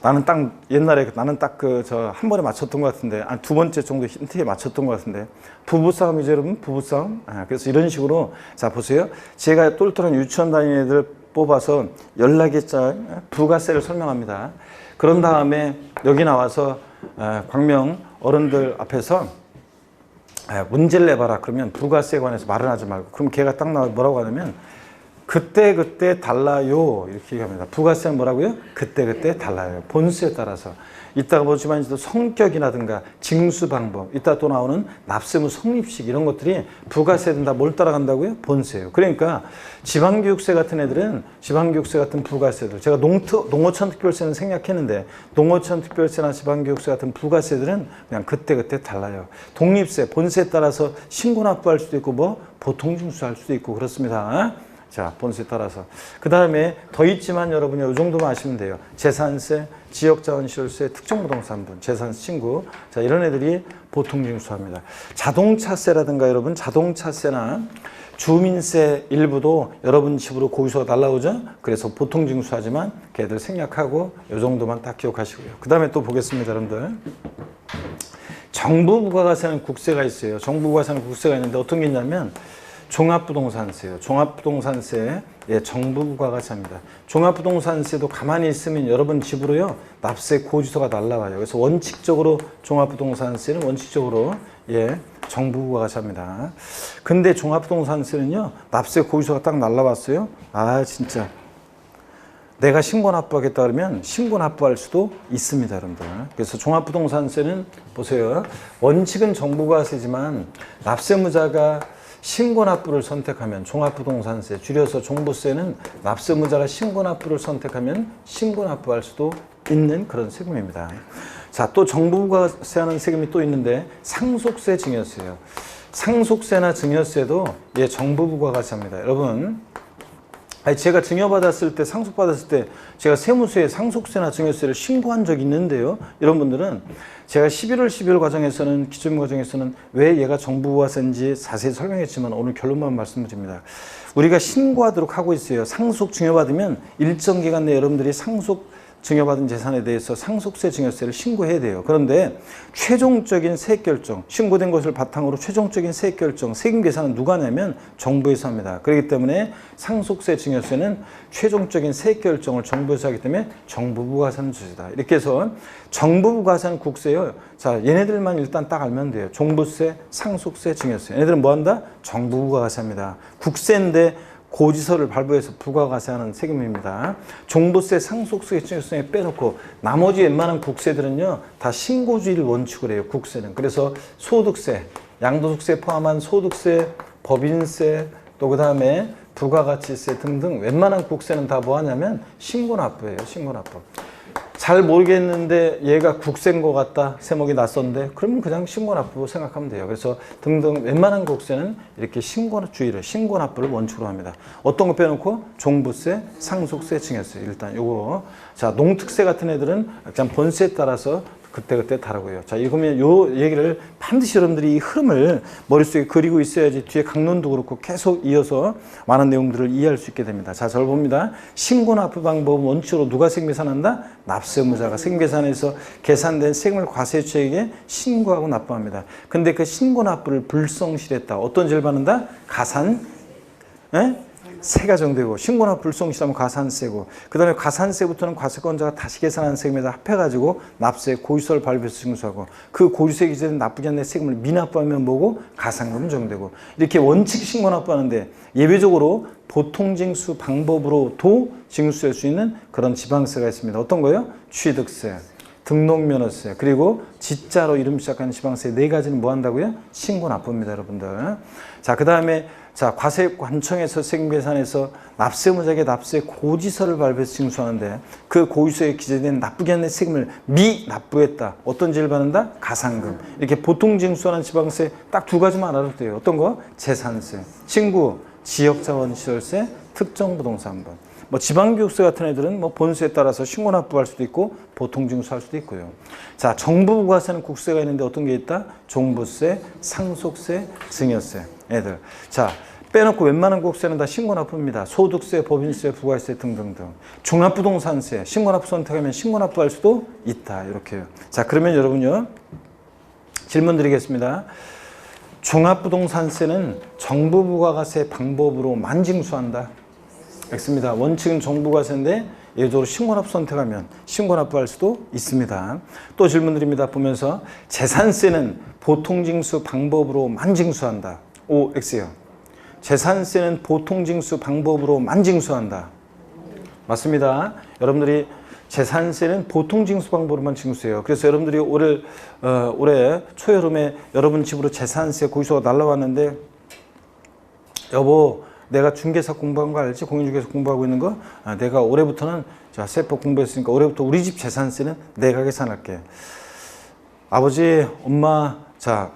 나는 딱 옛날에 나는 딱 한 번에 맞췄던 것 같은데 두 번째 정도 힌트에 맞췄던 것 같은데 부부싸움이죠, 여러분? 부부싸움. 그래서 이런 식으로 자 보세요. 제가 똘똘한 유치원 다니는 애들 뽑아서 연락했자 부가세를 설명합니다. 그런 다음에 여기 나와서 광명 어른들 앞에서 문제를 내봐라. 그러면 부가세에 관해서 말은 하지 말고 그럼 걔가 딱 나와 뭐라고 하냐면 그때 달라요. 이렇게 얘기합니다. 부가세는 뭐라고요? 그때 달라요. 본세에 따라서. 이따가 보지만 성격이라든가 징수 방법, 이따 또 나오는 납세무 성립식 이런 것들이 부가세든 다 뭘 따라간다고요? 본세예요. 그러니까 지방교육세 같은 애들은 지방교육세 같은 부가세들 제가 농어촌 특별세는 생략했는데 농어촌 특별세나 지방교육세 같은 부가세들은 그냥 그때 달라요. 독립세, 본세에 따라서 신고납부할 수도 있고 뭐 보통징수할 수도 있고 그렇습니다. 자, 본세에 따라서. 그 다음에 더 있지만 여러분이 이 정도만 아시면 돼요. 재산세, 지역자원시설세, 특정부동산분, 재산세 신고. 자, 이런 애들이 보통징수합니다. 자동차세라든가 여러분, 자동차세나 주민세 일부도 여러분 집으로 고유소가 날라오죠? 그래서 보통징수하지만 걔들 생략하고 이 정도만 딱 기억하시고요. 그 다음에 또 보겠습니다, 여러분들. 정부 부가가세는 국세가 있어요. 정부 부가세는 국세가 있는데 어떤 게 있냐면 종합부동산세요. 종합부동산세, 정부 부가가세입니다. 종합부동산세도 가만히 있으면 여러분 집으로요 납세 고지서가 날라와요. 그래서 원칙적으로 종합부동산세는 원칙적으로 정부 부가가세입니다. 근데 종합부동산세는요 납세 고지서가 딱 날라왔어요. 진짜 내가 신고납부하겠다 그러면 신고납부할 수도 있습니다, 여러분들. 그래서 종합부동산세는 보세요. 원칙은 정부부가세지만 납세무자가 신고납부를 선택하면 종합부동산세, 줄여서 종부세는 납세무자가 신고납부를 선택하면 신고납부할 수도 있는 그런 세금입니다. 자, 또 정부부가세하는 세금이 또 있는데 상속세, 증여세예요. 상속세나 증여세도 정부부가가세입니다. 여러분, 아니, 제가 증여받았을 때, 상속받았을 때 제가 세무서에 상속세나 증여세를 신고한 적이 있는데요. 이런 분들은 제가 11월 12월 과정에서는, 기초임 과정에서는 왜 얘가 정부부가세인지 자세히 설명했지만 오늘 결론만 말씀드립니다. 우리가 신고하도록 하고 있어요. 상속 증여받으면 일정 기간 내에 여러분들이 상속 증여받은 재산에 대해서 상속세, 증여세를 신고해야 돼요. 그런데 최종적인 세액 결정, 신고된 것을 바탕으로 최종적인 세액 결정, 세금 계산은 누가 하냐면 정부에서 합니다. 그렇기 때문에 상속세, 증여세는 최종적인 세액 결정을 정부에서 하기 때문에 정부부가 하는 주제다. 이렇게 해서 정부부가 하는 국세요. 자, 얘네들만 일단 딱 알면 돼요. 종부세, 상속세, 증여세. 얘네들은 뭐 한다? 정부부가 합니다. 국세인데 고지서를 발부해서 부가가세하는 세금입니다. 종부세, 상속세, 증여세 빼놓고 나머지 웬만한 국세들은요 다 신고주의를 원칙으로 해요. 국세는. 그래서 소득세, 양도소득세 포함한 소득세, 법인세, 또 그 다음에 부가가치세 등등 웬만한 국세는 다 뭐 하냐면 신고납부예요. 신고납부. 잘 모르겠는데 얘가 국세인 것 같다, 세목이 낯선데, 그러면 그냥 신고납부 생각하면 돼요. 그래서 등등 웬만한 국세는 이렇게 신고주의를, 신고납부를 원칙으로 합니다. 어떤 거 빼놓고 종부세, 상속세, 증여세. 일단 요거. 자, 농특세 같은 애들은 그냥 번세에 따라서 그때그때 다르고요. 자, 이거면 요 얘기를 반드시 여러분들이 이 흐름을 머릿속에 그리고 있어야지 뒤에 강론도 그렇고 계속 이어서 많은 내용들을 이해할 수 있게 됩니다. 자, 잘 봅니다. 신고납부 방법 원칙으로 누가 세금 계산한다? 납세무자가 세금 계산해서 계산된 세금을 과세주에게 신고하고 납부합니다. 근데 그 신고납부를 불성실했다. 어떤 죄를 받는다? 가산, 세가 정되고, 신고나 불성실하면 가산세고, 그 다음에 가산세부터는 과세권자가 다시 계산한 세금에다 합해가지고 납세, 고지서를 발부해서 징수하고, 그 고지서에 기재된 나쁘지 않는 세금을 미납부하면 뭐고? 가산금 정되고. 이렇게 원칙 신고납부하는데 예외적으로 보통징수 방법으로도 징수할 수 있는 그런 지방세가 있습니다. 어떤 거예요? 취득세, 등록면허세, 그리고 지자로 이름 시작하는 지방세 네 가지는 뭐 한다고요? 신고납부입니다, 여러분들. 자, 그 다음에 자, 과세관청에서 세금 계산해서 납세무자에게 납세 고지서를 발부해서 징수하는데 그 고지서에 기재된 나쁘게 않는 세금을 미납부했다. 어떤 죄를 받는다? 가산금. 이렇게 보통 징수하는 지방세 딱 두 가지만 알아도 돼요. 어떤 거? 재산세, 친구, 지역자원시설세, 특정부동산분. 뭐 지방교육세 같은 애들은 뭐 본세에 따라서 신고납부할 수도 있고 보통징수할 수도 있고요. 자, 정부부가세는 국세가 있는데 어떤 게 있다? 종부세, 상속세, 증여세 애들. 자, 빼놓고 웬만한 국세는 다 신고납부입니다. 소득세, 법인세, 부가세 등등등. 종합부동산세, 신고납부 선택하면 신고납부할 수도 있다. 이렇게요. 자, 그러면 여러분요, 질문 드리겠습니다. 종합부동산세는 정부부가세 방법으로만 징수한다. X입니다. 원칙은 정부가세인데 예외적으로 신고납부 선택하면 신고납부할 수도 있습니다. 또 질문 드립니다. 보면서 재산세는 보통징수 방법으로만 징수한다. O, X요. 재산세는 보통징수 방법으로만 징수한다. 맞습니다. 여러분들이 재산세는 보통징수 방법으로만 징수해요. 그래서 여러분들이 올해 초여름에 여러분 집으로 재산세 고지서가 날라왔는데, 여보, 내가 중개사 공부한 거 알지? 공인중개사 공부하고 있는 거? 내가 올해부터는 자, 세법 공부했으니까 올해부터 우리 집 재산세는 내가 계산할게. 아버지, 엄마, 자,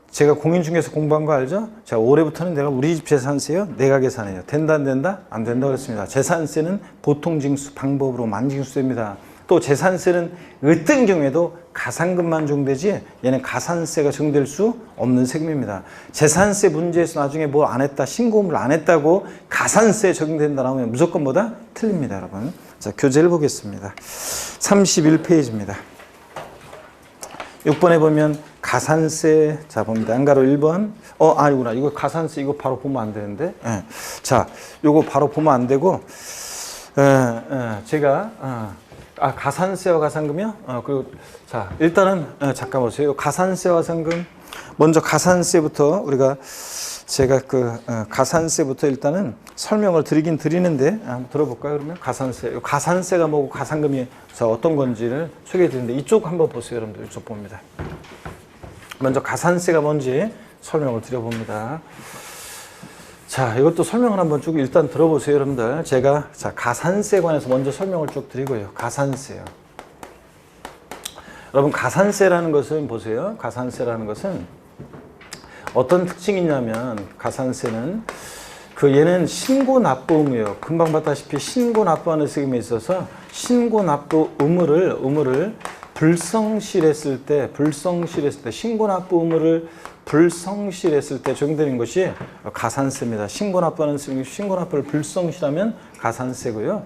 제가 공인중개사 공부한 거 알죠? 자, 올해부터는 내가 우리 집 재산세요? 내가 계산해요. 된다, 안 된다? 안 된다 그랬습니다. 재산세는 보통징수 방법으로만 징수됩니다. 또 재산세는 어떤 경우에도 가산금만 정되지 얘는 가산세가 정될 수 없는 세금입니다. 재산세 문제에서 나중에 뭐 안 했다, 신고를 안 했다고 가산세 적용된다 나오면 무조건 뭐다? 틀립니다, 여러분. 자, 교재를 보겠습니다. 31페이지입니다. 6번에 보면 가산세, 자, 봅니다. 안가로 1번. 아니구나. 이거 가산세 이거 바로 보면 안 되는데. 네. 자, 이거 바로 보면 안 되고, 제가, 가산세와 가산금이요? 그리고, 자, 일단은, 잠깐 보세요. 가산세와 가산금. 먼저 가산세부터 제가 가산세부터 일단은 설명을 드리긴 드리는데, 한번 들어볼까요, 그러면? 가산세가 뭐고 가산금이 자, 어떤 건지를 소개해 드리는데, 이쪽 한번 보세요, 여러분들. 이쪽 봅니다. 먼저 가산세가 뭔지 설명을 드려봅니다. 자, 이것도 설명을 한번 쭉 일단 들어보세요, 여러분들. 제가, 자, 가산세에 관해서 먼저 설명을 쭉 드리고요. 가산세요. 여러분, 가산세라는 것은 보세요. 가산세라는 것은 어떤 특징이 있냐면, 가산세는 얘는 신고 납부 의무예요. 금방 봤다시피 신고 납부하는 책임에 있어서 신고 납부 의무를 불성실했을 때 신고 납부 의무를 불성실했을 때 적용되는 것이 가산세입니다. 신고 납부하는 책임, 신고 납부를 불성실하면 가산세고요.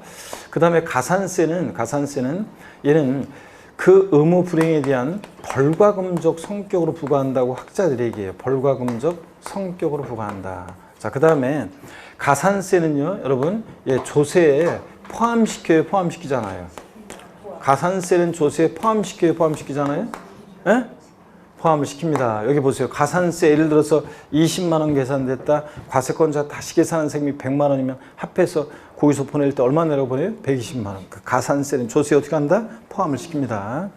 그 다음에 가산세는 얘는 그 의무 불이행에 대한 벌과금적 성격으로 부과한다고 학자들이 얘기해요. 벌과금적 성격으로 부과한다. 자, 그 다음에 가산세는요, 여러분, 조세에 포함시켜요, 포함시키잖아요. 가산세는 조세에 포함시켜요, 포함시키잖아요. 예? 포함을 시킵니다. 여기 보세요. 가산세 예를 들어서 20만 원 계산됐다. 과세권자 다시 계산한 세금이 100만 원이면 합해서 거기서 보낼 때 얼마 내라고 보내요? 120만 원. 그 가산세는 조세에 어떻게 한다? 포함을 시킵니다.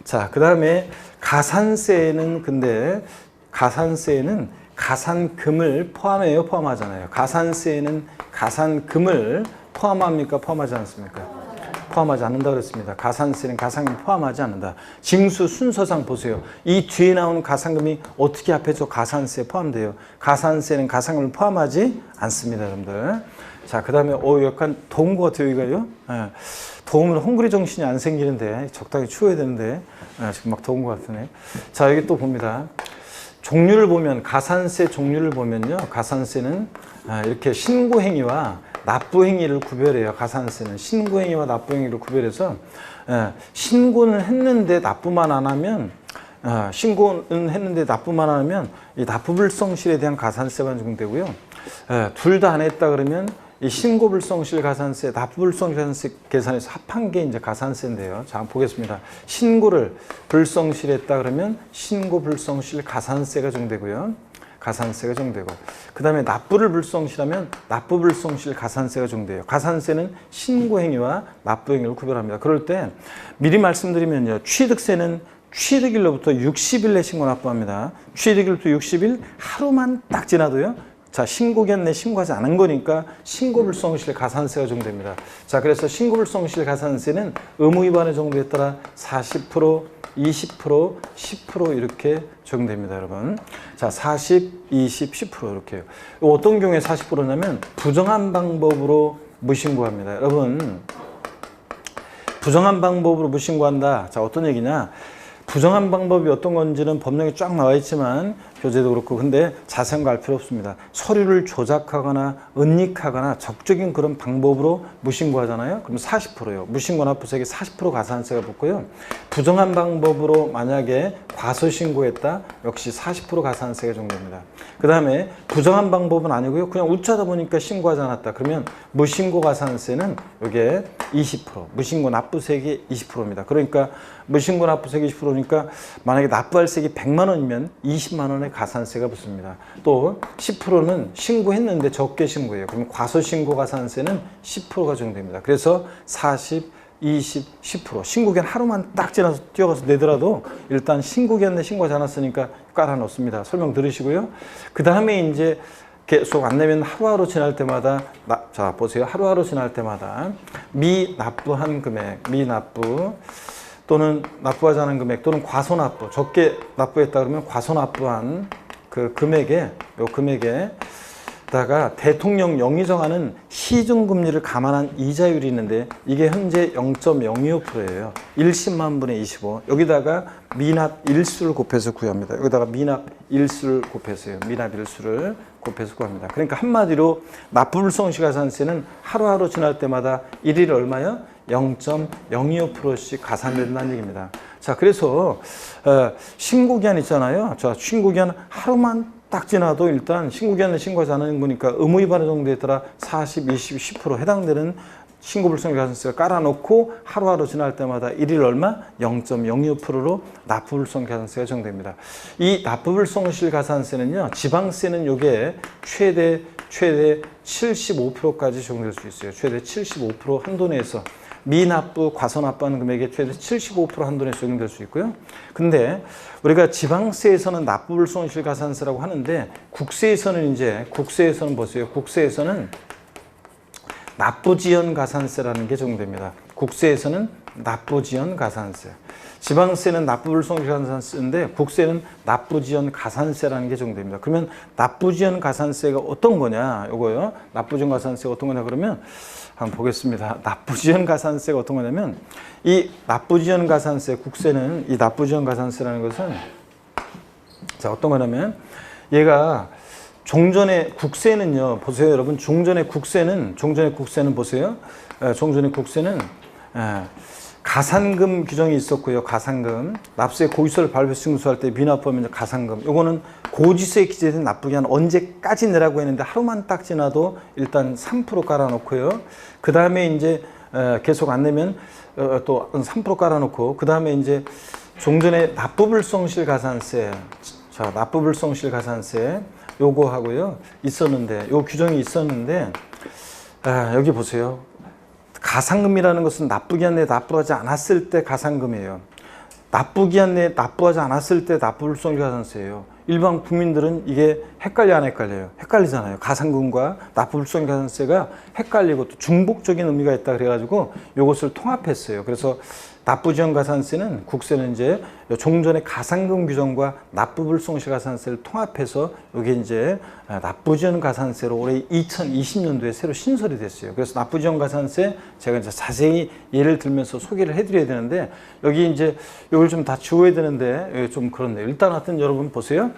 자, 그 다음에 가산세는 가산금을 포함해요, 포함하잖아요. 가산세는 가산금을 포함합니까, 포함하지 않습니까? 포함하지 않는다 그랬습니다. 가산세는 가산금 포함하지 않는다. 징수 순서상 보세요. 이 뒤에 나오는 가산금이 어떻게 합해서 가산세에 포함돼요? 가산세는 가산금을 포함하지 않습니다, 여러분들. 자, 그 다음에 약간 더운 것 같아요, 여기가요. 더우면 헝그리 정신이 안 생기는데 적당히 추워야 되는데 지금 막 더운 것 같으네. 자, 여기 또 봅니다. 종류를 보면 가산세 종류를 보면요, 가산세는 이렇게 신고행위와 납부행위를 구별해요. 가산세는 신고행위와 납부행위를 구별해서 신고는 했는데 납부만 안 하면 이 납부불성실에 대한 가산세가 적용되고요. 둘 다 안 했다 그러면 이 신고불성실 가산세, 납부불성실 가산세 계산해서 합한 게 이제 가산세인데요. 자, 보겠습니다. 신고를 불성실했다 그러면 신고불성실 가산세가 적용되고요. 가산세가 적용되고, 그 다음에 납부를 불성실하면 납부불성실 가산세가 적용돼요. 가산세는 신고행위와 납부행위를 구별합니다. 그럴 때 미리 말씀드리면요, 취득세는 취득일로부터 60일 내 신고 납부합니다. 취득일부터 60일 하루만 딱 지나도요, 자, 신고기한 내 신고하지 않은 거니까 신고불성실 가산세가 적용됩니다. 자, 그래서 신고불성실 가산세는 의무위반의 정도에 따라 40%, 20%, 10% 이렇게 적용됩니다, 여러분. 자, 40, 20, 10% 이렇게요. 어떤 경우에 40%냐면 부정한 방법으로 무신고합니다. 여러분, 부정한 방법으로 무신고한다. 자, 어떤 얘기냐? 부정한 방법이 어떤 건지는 법령에 쫙 나와 있지만 교재도 그렇고, 근데 자세한 거 알 필요 없습니다. 서류를 조작하거나 은닉하거나 적극적인 그런 방법으로 무신고하잖아요. 그럼 40%예요. 무신고 납부세액의 40% 가산세가 붙고요. 부정한 방법으로 만약에 과소신고했다, 역시 40% 가산세가 적용됩니다. 그 다음에 부정한 방법은 아니고요, 그냥 웃자다 보니까 신고하지 않았다. 그러면 무신고 가산세는 이게 20%, 무신고 납부세액이 20%입니다. 그러니까 무신고 납부세액이 20%니까 만약에 납부할 세액이 100만 원이면 20만 원의 가산세가 붙습니다. 또 10%는 신고했는데 적게 신고해요. 그러면 과소신고 가산세는 10%가 적용됩니다. 그래서 40, 20, 10% 신고기한 하루만 딱 지나서 뛰어가서 내더라도 일단 신고기한 내 신고하지 않았으니까 깔아놓습니다. 설명 들으시고요. 그 다음에 이제 계속 안 내면 하루하루 지날 때마다 자, 보세요. 하루하루 지날 때마다 미납부한 금액, 미납부 또는 납부하지 않은 금액 또는 과소납부, 적게 납부했다 그러면 과소납부한 그 금액에, 요 금액에다가 대통령 영이 정하는 시중금리를 감안한 이자율이 있는데 이게 현재 0.025%예요. 1십만 분의 25. 여기다가 미납 일수를 곱해서 구합니다. 여기다가 미납 일수를 곱해서요. 미납 일수를 곱해서 구합니다. 그러니까 한마디로 납부불성실 가산세는 하루하루 지날 때마다 일일 얼마요? 0.025%씩 가산된다는 얘기입니다. 자, 그래서 신고기한 있잖아요. 자, 신고기한 하루만 딱 지나도 일단 신고기한을 신고하지 않은 거니까 의무위반의 정도에 따라 40, 20, 10% 해당되는 신고불성실 가산세가 깔아놓고 하루하루 지날 때마다 일일 얼마? 0.025%로 납부불성실 가산세가 적용됩니다. 이 납부불성실 가산세는요, 지방세는 요게 최대 75%까지 적용될 수 있어요. 최대 75% 한도 내에서 미납부, 과소납부하는 금액의 최대 75% 한도 내에서 적용될 수 있고요. 근데 우리가 지방세에서는 납부불성실 가산세라고 하는데 국세에서는 보세요. 국세에서는 납부지연 가산세라는 게 적용됩니다. 국세에서는 납부지연 가산세. 지방세는 납부불성실가산세인데 국세는 납부지연가산세라는 게 적용됩니다. 그러면 납부지연가산세가 어떤 거냐? 요거요. 납부지연가산세가 어떤 거냐 그러면 한번 보겠습니다. 납부지연가산세가 어떤 거냐면 이 납부지연가산세 국세는 이 납부지연가산세라는 것은 자 어떤 거냐면 얘가 종전의 국세는요. 보세요, 여러분. 종전의 국세는 보세요. 종전의 국세는 가산금 규정이 있었고요. 가산금. 납세 고지서를 발표 징수할 때 미납부하면 가산금. 요거는 고지서에 기재된 납부기한 언제까지 내라고 했는데 하루만 딱 지나도 일단 3% 깔아놓고요. 그 다음에 이제 계속 안 내면 또 3% 깔아놓고 그 다음에 이제 종전의 납부불성실가산세. 자, 납부불성실가산세 요거 하고요. 있었는데 요 규정이 있었는데 여기 보세요. 가산금이라는 것은 납부기한 내에 납부하지 않았을 때 가산금이에요. 납부기한 내에 납부하지 않았을 때 납부불성실가산세예요. 일반 국민들은 이게 헷갈려 안 헷갈려요? 헷갈리잖아요. 가산금과 납부불성실가산세가 헷갈리고 또 중복적인 의미가 있다 그래가지고 이것을 통합했어요. 그래서 납부지연가산세는 국세는 이제 종전의 가산금 규정과 납부불성실가산세를 통합해서 이게 이제 납부지연가산세로 올해 2020년도에 새로 신설이 됐어요. 그래서 납부지연가산세 제가 이제 자세히 예를 들면서 소개를 해드려야 되는데 여기 이제 이걸 좀 다 지워야 되는데 좀 그렇네요. 일단 하여튼 여러분 보세요.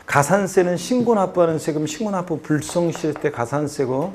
가산세는 신고납부하는 세금, 신고납부 불성실 때 가산세고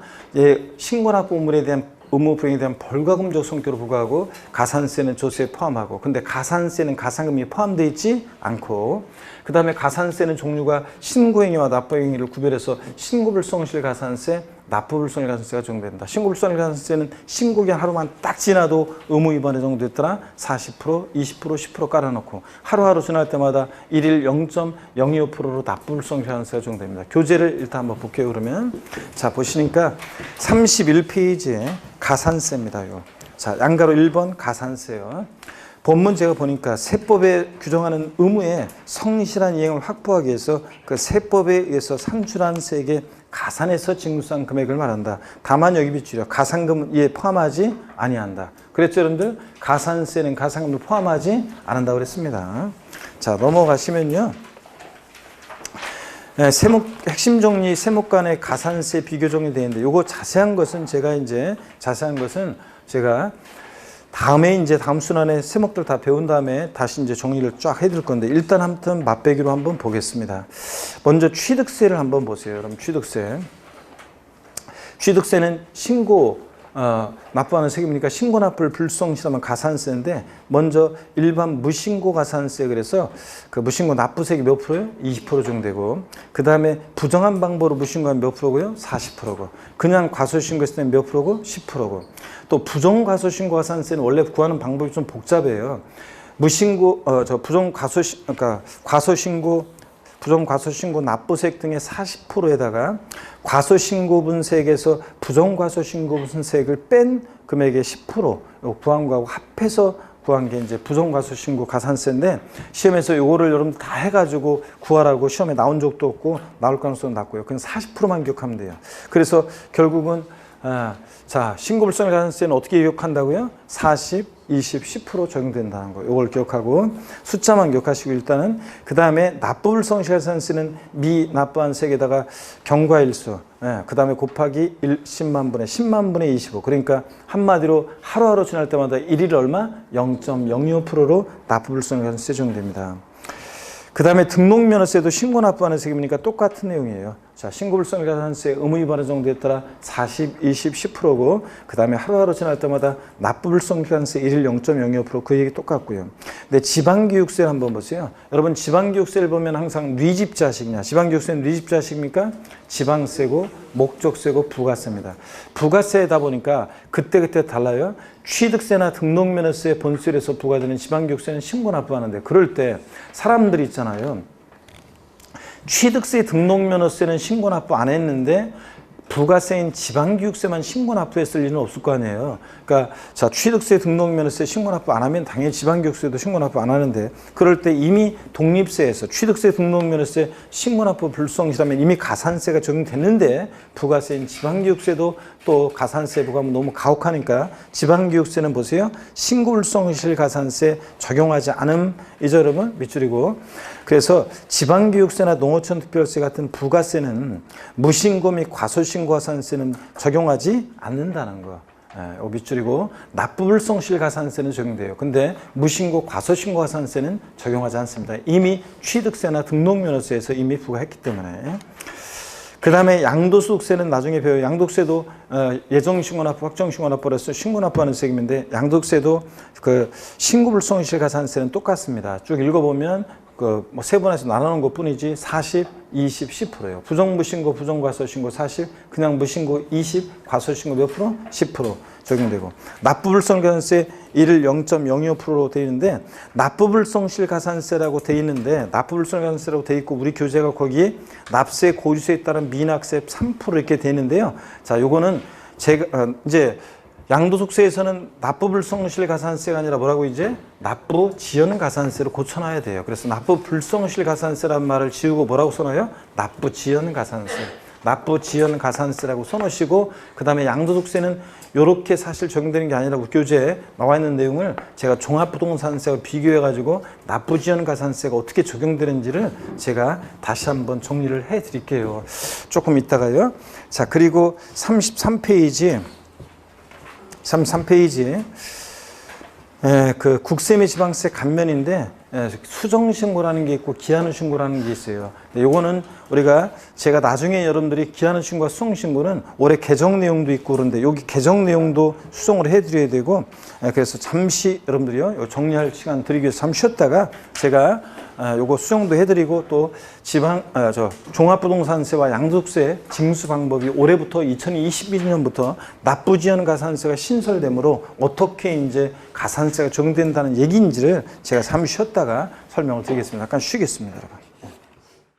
신고납부 의무에 대한 의무 불이행에 대한 벌과금적 성격으로 부과하고 가산세는 조세에 포함하고 근데 가산세는 가산금이 포함되어 있지 않고 그 다음에 가산세는 종류가 신고행위와 납부행위를 구별해서 신고불성실가산세, 납부불성실가산세가 적용된다. 신고불성실가산세는 신고기한 하루만 딱 지나도 의무 위반에 정도됐더라 40%, 20%, 10% 깔아놓고 하루하루 지날 때마다 1일 0.025%로 납부불성실가산세가 적용됩니다. 교재를 일단 한번 볼게요. 그러면 자 보시니까 31페이지에 가산세입니다. 요. 자 양가로 1번 가산세요. 본문 제가 보니까 세법에 규정하는 의무의 성실한 이행을 확보하기 위해서 그 세법에 의해서 산출한 세액의 가산해서 징수한 금액을 말한다. 다만 여기 비추려 가산금은 이에 포함하지 아니한다. 그랬죠, 여러분들? 가산세는 가산금을 포함하지 않는다고 그랬습니다. 자 넘어가시면요. 세목 핵심 정리 세목 간의 가산세 비교 정리 되어 있는데 요거 자세한 것은 제가 다음에 이제 다음 순환에 세목들 다 배운 다음에 다시 이제 정리를 쫙 해드릴 건데 일단 아무튼 맛배기로 한번 보겠습니다. 먼저 취득세를 한번 보세요. 그럼 취득세는 신고 납부하는 세금이니까 신고 납부를 불성실하면 가산세인데 먼저 일반 무신고 가산세 그래서 그 무신고 납부세액이 몇 프로요? 20% 정도 되고 그 다음에 부정한 방법으로 무신고하면 몇 프로고요? 40%고 그냥 과소신고했을 때는 몇 프로고? 10%고 또 부정 과소신고 가산세는 원래 구하는 방법이 좀 복잡해요. 무신고 부정과소신고 납부세액 등의 40%에다가 과소신고분 세액에서 부정과소신고분 세액을 뺀 금액의 10% 구한 거하고 합해서 구한 게 이제 부정과소신고 가산세인데 시험에서 요거를 여러분 다 해가지고 구하라고 시험에 나온 적도 없고 나올 가능성은 낮고요. 그냥 40%만 기억하면 돼요. 그래서 결국은 자 신고불성실가산세는 어떻게 기억한다고요? 40, 20, 10% 적용된다는 거. 이걸 기억하고 숫자만 기억하시고 일단은 그 다음에 납부불성실가산세는 미납부한 세액에다가 경과일수 그 다음에 곱하기 10만 분의 25 그러니까 한마디로 하루하루 지날 때마다 1일 얼마? 0.025%로 납부불성실가산세 적용됩니다. 그 다음에 등록면허세도 신고 납부하는 세금이니까 똑같은 내용이에요. 자, 신고불성실가산세 의무 위반의 정도에 따라 40, 20, 10%고 그 다음에 하루하루 지날 때마다 납부불성실가산세 1일 0.05%, 그 얘기 똑같고요. 근데 지방교육세를 한번 보세요. 여러분 지방교육세를 보면 항상 뉘집자식이냐. 지방교육세는 뉘집자식입니까? 지방세고 목적세고 부가세입니다. 부가세다 보니까 그때그때 달라요. 취득세나 등록면허세 본세에서 부과되는 지방교육세는 신고 납부하는데 그럴 때 사람들이 있잖아요. 취득세 등록면허세는 신고 납부 안 했는데 부가세인 지방교육세만 신고 납부했을 일은 없을 거 아니에요. 그러니까 자 취득세 등록면허세 신고 납부 안 하면 당연히 지방교육세도 신고 납부 안 하는데 그럴 때 이미 독립세에서 취득세 등록면허세 신고 납부 불성실하면 이미 가산세가 적용됐는데 부가세인 지방교육세도 또 가산세 부과하면 너무 가혹하니까 지방교육세는 보세요. 신고불성실 가산세 적용하지 않음. 이죠 여러분? 밑줄이고. 그래서 지방교육세나 농어촌 특별세 같은 부가세는 무신고 및 과소신고 가산세는 적용하지 않는다는 거. 밑줄이고 납부불성실 가산세는 적용돼요. 근데 무신고 과소신고 가산세는 적용하지 않습니다. 이미 취득세나 등록면허세에서 이미 부과했기 때문에. 그 다음에 양도소득세는 나중에 배워요. 양도세도 예정신고납부, 확정신고납부로서 신고납부하는 세금인데 양도세도 그 신고불성실 가산세는 똑같습니다. 쭉 읽어보면 뭐 세분해서 나누는 것 뿐이지 40, 20, 10%예요. 부정무신고, 부정과소신고 40, 그냥 무신고 20, 과소신고 몇 프로? 10% 적용되고 납부불성가산세 1을 0.02%로 되어 있는데 납부불성실 가산세라고 되어 있는데 납부불성가산세라고 되어 있고 우리 교재가 거기에 납세 고유세에 따른 미납세 3% 이렇게 되어 있는데요. 자, 요거는 제가 이제 양도소득세에서는 납부불성실 가산세가 아니라 뭐라고 이제 납부지연 가산세로 고쳐놔야 돼요. 그래서 납부불성실 가산세라는 말을 지우고 뭐라고 써놔요? 납부지연 가산세. 납부지연 가산세라고 써놓으시고 그 다음에 양도소득세는 이렇게 사실 적용되는 게 아니라 교재에 나와 있는 내용을 제가 종합부동산세와 비교해가지고 납부지연 가산세가 어떻게 적용되는지를 제가 다시 한번 정리를 해드릴게요. 조금 이따가요. 자, 그리고 33페이지 그 국세 및 지방세 감면인데 수정신고라는 게 있고 기한후 신고라는 게 있어요. 요거는 우리가 제가 나중에 여러분들이 기한후 신고와 수정신고는 올해 개정 내용도 있고 그런데 여기 개정 내용도 수정을 해드려야 되고 그래서 잠시 여러분들이요 정리할 시간 드리기 위해서 잠시 쉬었다가 제가 요거 수정도 해드리고 또 종합부동산세와 양도소득세 징수 방법이 올해부터 2022년부터 납부지연 가산세가 신설되므로 어떻게 이제 가산세가 적용된다는 얘기인지를 제가 잠시 쉬었다가 설명을 드리겠습니다. 잠깐 쉬겠습니다, 여러분.